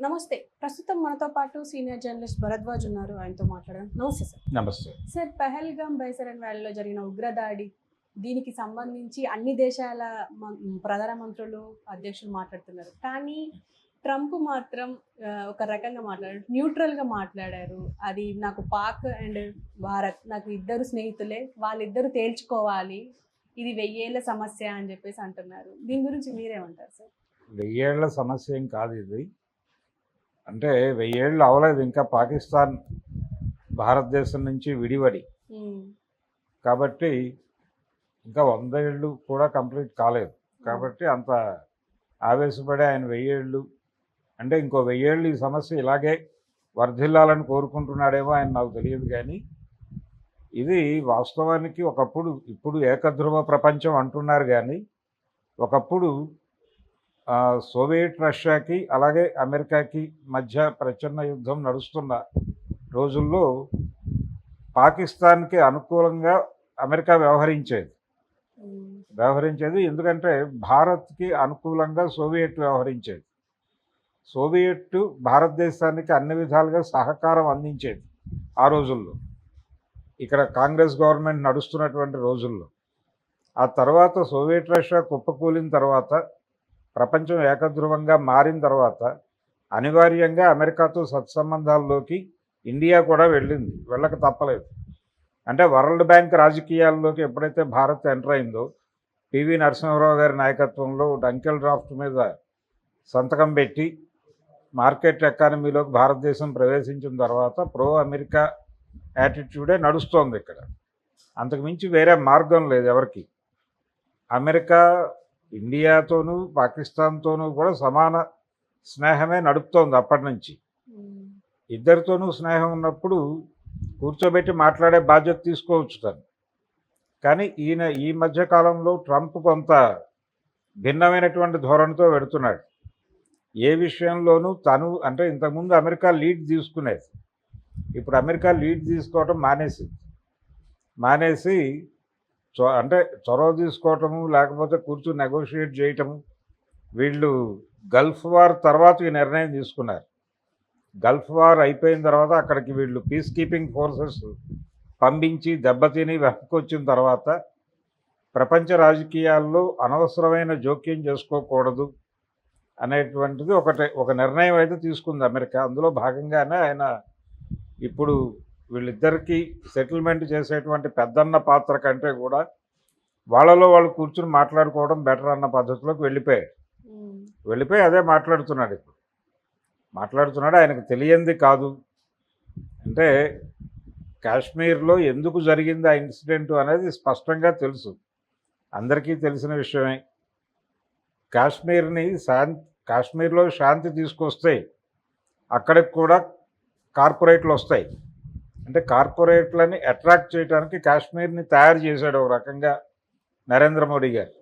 నమస్తే. ప్రస్తుతం మనతో పాటు సీనియర్ జర్నలిస్ట్ భరద్వాజ్ ఉన్నారు. ఆయనతో మాట్లాడదాం. నమస్తే సార్. నమస్తే. సార్, పెహల్గాం బైసరన్ వ్యాలీలో జరిగిన ఉగ్రదాడి, దీనికి సంబంధించి అన్ని దేశాల ప్రధానమంత్రులు, అధ్యక్షులు మాట్లాడుతున్నారు. కానీ ట్రంప్ మాత్రం ఒక రకంగా మాట్లాడారు, న్యూట్రల్గా మాట్లాడారు. అది నాకు పాక్ అండ్ భారత్ నాకు ఇద్దరు స్నేహితులే, వాళ్ళిద్దరూ తేల్చుకోవాలి, ఇది 1000 ఏళ్ల సమస్య అని చెప్పేసి అంటున్నారు. దీని గురించి మీరేమంటారు సార్? 1000 ఏళ్ల సమస్య ఏం కాదు ఇది. అంటే 1000 ఏళ్ళు అవ్వలేదు ఇంకా పాకిస్తాన్ భారతదేశం నుంచి విడివడి. కాబట్టి ఇంకా 100 ఏళ్ళు కూడా కంప్లీట్ కాలేదు. కాబట్టి అంత ఆవేశపడి ఆయన 1000 ఏళ్ళు అంటే ఇంకో 1000 ఏళ్ళు ఈ సమస్య ఇలాగే వర్ధిల్లాలని కోరుకుంటున్నాడేమో ఆయన, నాకు తెలియదు. కానీ ఇది వాస్తవానికి ఒకప్పుడు, ఇప్పుడు ఏకధ్రువ ప్రపంచం అంటున్నారు కానీ ఒకప్పుడు సోవియట్ రష్యాకి అలాగే అమెరికాకి మధ్య ప్రచన్న యుద్ధం నడుస్తున్న రోజుల్లో పాకిస్తాన్కి అనుకూలంగా అమెరికా వ్యవహరించేది. ఎందుకంటే భారత్కి అనుకూలంగా సోవియట్ వ్యవహరించేది. సోవియట్ భారతదేశానికి అన్ని విధాలుగా సహకారం అందించేది ఆ రోజుల్లో, ఇక్కడ కాంగ్రెస్ గవర్నమెంట్ నడుస్తున్నటువంటి రోజుల్లో. ఆ తర్వాత సోవియట్ రష్యా కుప్పకూలిన తర్వాత, ప్రపంచం ఏకధ్రువంగా మారిన తర్వాత అనివార్యంగా అమెరికాతో సత్సంబంధాల్లోకి ఇండియా కూడా వెళ్ళింది, వెళ్ళక తప్పలేదు. అంటే వరల్డ్ బ్యాంక్ రాజకీయాల్లోకి ఎప్పుడైతే భారత్ ఎంటర్ అయిందో, పివి నరసింహారావు గారి నాయకత్వంలో డంకెల్ డ్రాఫ్ట్ మీద సంతకం పెట్టి మార్కెట్ ఎకానమీలోకి భారతదేశం ప్రవేశించిన తర్వాత ప్రో అమెరికా యాటిట్యూడే నడుస్తోంది ఇక్కడ. అంతకుమించి వేరే మార్గం లేదు ఎవరికి. అమెరికా ఇండియాతోనూ పాకిస్తాన్తోనూ కూడా సమాన స్నేహమే నడుపుతోంది అప్పటి నుంచి. ఇద్దరితోనూ స్నేహం ఉన్నప్పుడు కూర్చోబెట్టి మాట్లాడే బాధ్యత తీసుకోవచ్చు తను. కానీ ఈయన ఈ మధ్యకాలంలో ట్రంప్ కొంత భిన్నమైనటువంటి ధోరణితో వెడుతున్నాడు. ఏ విషయంలోనూ తను, అంటే ఇంతకుముందు అమెరికా లీడ్ తీసుకునేది, ఇప్పుడు అమెరికా లీడ్ తీసుకోవటం మానేసి అంటే చొరవ తీసుకోవటము, లేకపోతే కూర్చుని నెగోషియేట్ చేయటము. వీళ్ళు గల్ఫ్ వార్ తర్వాత ఈ నిర్ణయం తీసుకున్నారు. గల్ఫ్ వార్ అయిపోయిన తర్వాత అక్కడికి వీళ్ళు పీస్ కీపింగ్ ఫోర్సెస్ పంపించి దెబ్బతిని వెనక్కొచ్చిన తర్వాత ప్రపంచ రాజకీయాల్లో అనవసరమైన జోక్యం చేసుకోకూడదు అనేటువంటిది ఒక నిర్ణయం అయితే తీసుకుంది అమెరికా. అందులో భాగంగానే ఆయన ఇప్పుడు వీళ్ళిద్దరికీ సెటిల్మెంట్ చేసేటువంటి పెద్దన్న పాత్ర కంటే కూడా వాళ్ళలో వాళ్ళు కూర్చుని మాట్లాడుకోవడం బెటర్ అన్న పద్ధతిలోకి వెళ్ళిపోయి అదే మాట్లాడుతున్నాడు. ఇప్పుడు మాట్లాడుతున్నాడు. ఆయనకు తెలియంది కాదు. అంటే కాశ్మీర్లో ఎందుకు జరిగింది ఆ ఇన్సిడెంట్ అనేది స్పష్టంగా తెలుసు, అందరికీ తెలిసిన విషయమే. కాశ్మీర్లో శాంతి తీసుకొస్తే అక్కడికి కూడా కార్పొరేట్లు వస్తాయి. అంటే కార్పొరేట్లని అట్రాక్ట్ చేయడానికి కాశ్మీర్ని తయారు చేశాడు ఒక రకంగా నరేంద్ర మోడీ గారు.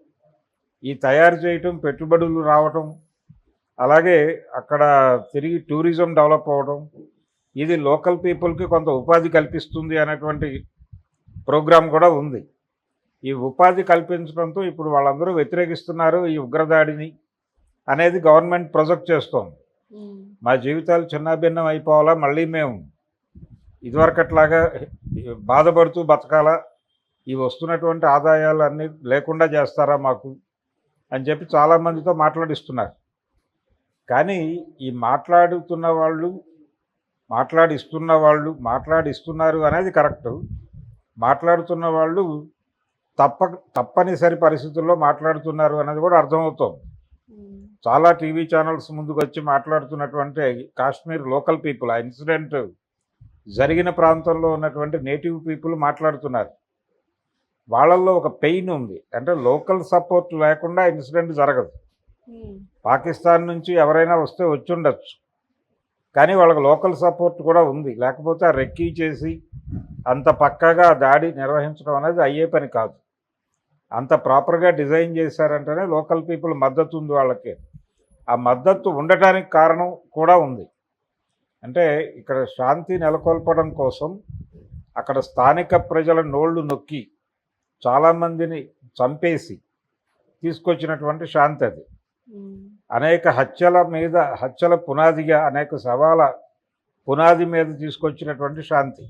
ఈ తయారు చేయటం, పెట్టుబడులు రావటం, అలాగే అక్కడ తిరిగి టూరిజం డెవలప్ అవ్వడం, ఇది లోకల్ పీపుల్కి కొంత ఉపాధి కల్పిస్తుంది అనేటువంటి ప్రోగ్రాం కూడా ఉంది. ఈ ఉపాధి కల్పించడంతో ఇప్పుడు వాళ్ళందరూ వ్యతిరేకిస్తున్నారు ఈ ఉగ్రదాడిని అనేది గవర్నమెంట్ ప్రొజెక్ట్ చేస్తోంది. మా జీవితాలు చిన్నాభిన్నం అయిపోవాలా, మళ్ళీ మేము ఇదివరకట్లాగా బాధపడుతూ బతకాలా, ఈ వస్తున్నటువంటి ఆదాయాలు అన్నీ లేకుండా చేస్తారా మాకు అని చెప్పి చాలామందితో మాట్లాడిస్తున్నారు. కానీ ఈ మాట్లాడిస్తున్నారు అనేది కరెక్టు. మాట్లాడుతున్న వాళ్ళు తప్పనిసరి పరిస్థితుల్లో మాట్లాడుతున్నారు అనేది కూడా అర్థమవుతోంది. చాలా టీవీ ఛానల్స్ ముందుకు వచ్చి మాట్లాడుతున్నటువంటి కాశ్మీర్ లోకల్ పీపుల్, ఆ ఇన్సిడెంట్ జరిగిన ప్రాంతంలో ఉన్నటువంటి నేటివ్ పీపుల్ మాట్లాడుతున్నారు. వాళ్ళల్లో ఒక పెయిన్ ఉంది. అంటే లోకల్ సపోర్ట్ లేకుండా ఇన్సిడెంట్ జరగదు. పాకిస్తాన్ నుంచి ఎవరైనా వస్తే వచ్చి ఉండొచ్చు, కానీ వాళ్ళకి లోకల్ సపోర్ట్ కూడా ఉంది. లేకపోతే ఆ రెక్కీ చేసి అంత పక్కాగా దాడి నిర్వహించడం అనేది అయ్యే పని కాదు. అంత ప్రాపర్గా డిజైన్ చేశారంటేనే లోకల్ పీపుల్ మద్దతు ఉంది వాళ్ళకి. ఆ మద్దతు ఉండటానికి కారణం కూడా ఉంది. అంటే ఇక్కడ శాంతి నెలకొల్పడం కోసం అక్కడ స్థానిక ప్రజల నోళ్లు నొక్కి చాలామందిని చంపేసి తీసుకొచ్చినటువంటి శాంతి అది. అనేక హత్యల పునాదిగా, అనేక శవాల పునాది మీద తీసుకొచ్చినటువంటి శాంతి.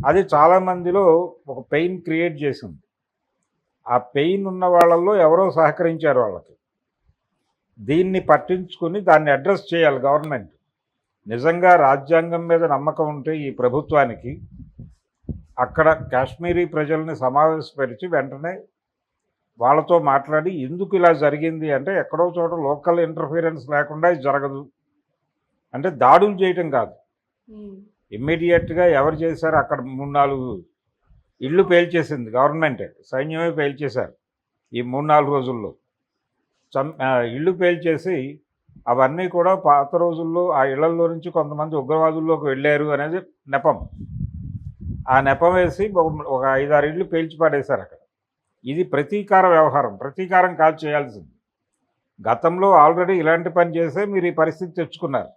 అది చాలామందిలో ఒక పెయిన్ క్రియేట్ చేసింది. ఆ పెయిన్ ఉన్న వాళ్ళల్లో ఎవరో సహకరించారు వాళ్ళకి. దీన్ని పట్టించుకుని దాన్ని అడ్రస్ చేయాలి గవర్నమెంట్. నిజంగా రాజ్యాంగం మీద నమ్మకం ఉంటే ఈ ప్రభుత్వానికి అక్కడ కాశ్మీరీ ప్రజల్ని సమావేశపరిచి వెంటనే వాళ్ళతో మాట్లాడి ఎందుకు ఇలా జరిగింది అంటే, ఎక్కడో చోట లోకల్ ఇంటర్ఫీరెన్స్ లేకుండా ఇది జరగదు అంటే, దాడులు చేయటం కాదు, ఇమ్మీడియట్గా ఎవరు చేశారు అక్కడ 3-4 ఇళ్ళు పేల్చేసింది గవర్నమెంటే, సైన్యమే పేల్చేశారు ఈ 3-4 రోజుల్లో. ఇళ్ళు పేల్చేసి అవన్నీ కూడా పాత రోజుల్లో ఆ ఇళ్లలో నుంచి కొంతమంది ఉగ్రవాదుల్లోకి వెళ్ళారు అనేది నెపం. ఆ నెపం వేసి ఒక 5-6 ఇళ్ళు పేల్చి పడేశారు అక్కడ. ఇది ప్రతీకార వ్యవహారం, ప్రతీకారం కాదు చేయాల్సింది. గతంలో ఆల్రెడీ ఇలాంటి పని చేసే మీరు ఈ పరిస్థితి తెచ్చుకున్నారు.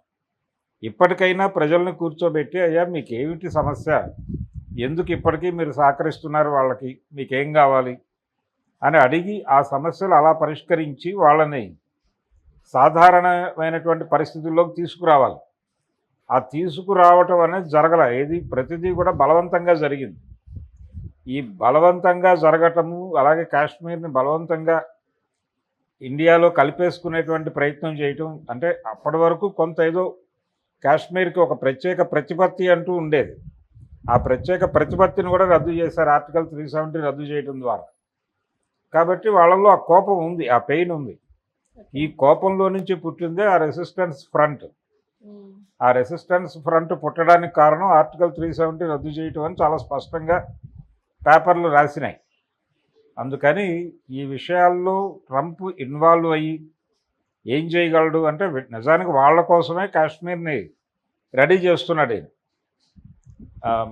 ఇప్పటికైనా ప్రజల్ని కూర్చోబెట్టి, అయ్యా మీకు ఏమిటి సమస్య, ఎందుకు ఇప్పటికీ మీరు సహకరిస్తున్నారు వాళ్ళకి, మీకేం కావాలి అని అడిగి ఆ సమస్యలు అలా పరిష్కరించి వాళ్ళని సాధారణమైనటువంటి పరిస్థితుల్లోకి తీసుకురావాలి. ఆ తీసుకురావటం అనేది జరగల. ప్రతిదీ కూడా బలవంతంగా జరిగింది. ఈ బలవంతంగా జరగటము, అలాగే కాశ్మీర్ని బలవంతంగా ఇండియాలో కలిపేసుకునేటువంటి ప్రయత్నం చేయటం, అంటే అప్పటి వరకు కొంత ఏదో కాశ్మీర్కి ఒక ప్రత్యేక ప్రతిపత్తి అంటూ ఉండేది. ఆ ప్రత్యేక ప్రతిపత్తిని కూడా రద్దు చేశారు ఆర్టికల్ 370 రద్దు చేయడం ద్వారా. కాబట్టి వాళ్ళలో ఆ కోపం ఉంది, ఆ పెయిన్ ఉంది. ఈ కోపంలో నుంచి పుట్టిందే ఆ రెసిస్టెన్స్ ఫ్రంట్. ఆ రెసిస్టెన్స్ ఫ్రంట్ పుట్టడానికి కారణం ఆర్టికల్ 370 రద్దు చేయటం అని చాలా స్పష్టంగా పేపర్లు రాసినాయి. అందుకని ఈ విషయాల్లో ట్రంప్ ఇన్వాల్వ్ అయ్యి ఏం చేయగలడు అంటే, నిజానికి వాళ్ళ కోసమే కాశ్మీర్ని రెడీ చేస్తున్నాడు.